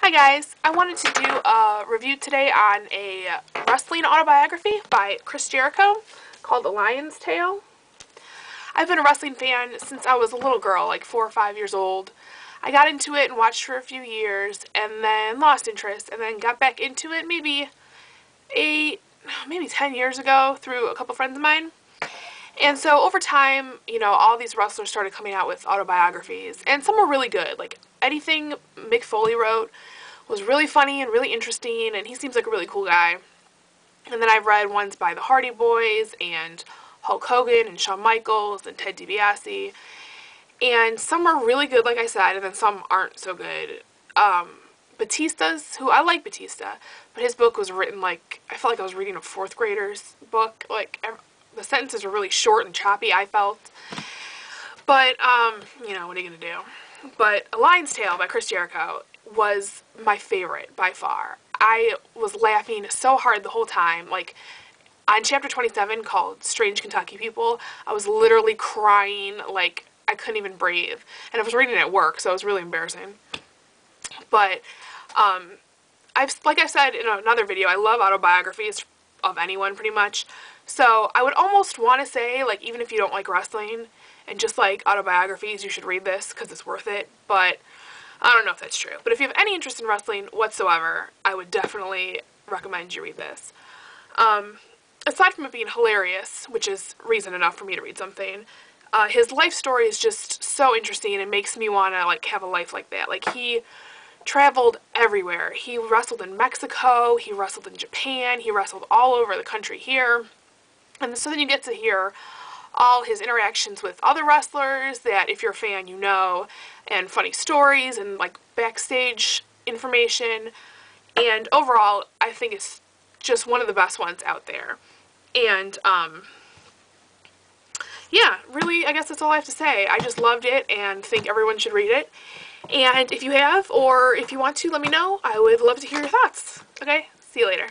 Hi guys, I wanted to do a review today on a wrestling autobiography by Jericho called The Lion's Tale. I've been a wrestling fan since I was a little girl, like 4 or 5 years old. I got into it and watched for a few years and then lost interest and then got back into it maybe 10 years ago through a couple friends of mine. And so over time, all these wrestlers started coming out with autobiographies, and some were really good. Like anything Mick Foley wrote was really funny and really interesting, and he seems like a really cool guy. And then I've read ones by the Hardy Boys and Hulk Hogan and Shawn Michaels and Ted DiBiase, and some are really good, like I said, and then some aren't so good. Batista's, who I like Batista, but his book was written like, I felt like I was reading a 4th grader's book. Like, the sentences were really short and choppy, I felt. But, what are you going to do? But A Lion's Tale by Jericho was my favorite by far. I was laughing so hard the whole time. Like, on chapter 27 called Strange Kentucky People, I was literally crying, like, I couldn't even breathe. And I was reading it at work, so it was really embarrassing. But, like I said in another video, I love autobiographies of anyone, pretty much. So I would almost want to say, like, even if you don't like wrestling and just like autobiographies, you should read this because it's worth it. But I don't know if that's true. But if you have any interest in wrestling whatsoever, I would definitely recommend you read this. Aside from it being hilarious, which is reason enough for me to read something, his life story is just so interesting and makes me want to, like, have a life like that. Like, he traveled everywhere. He wrestled in Mexico, he wrestled in Japan, he wrestled all over the country here. And so then you get to hear all his interactions with other wrestlers that, if you're a fan, you know, and funny stories and, like, backstage information. And overall, I think it's just one of the best ones out there. And, yeah, really, I guess that's all I have to say. I just loved it and think everyone should read it. And if you have, or if you want to, let me know. I would love to hear your thoughts. Okay? See you later.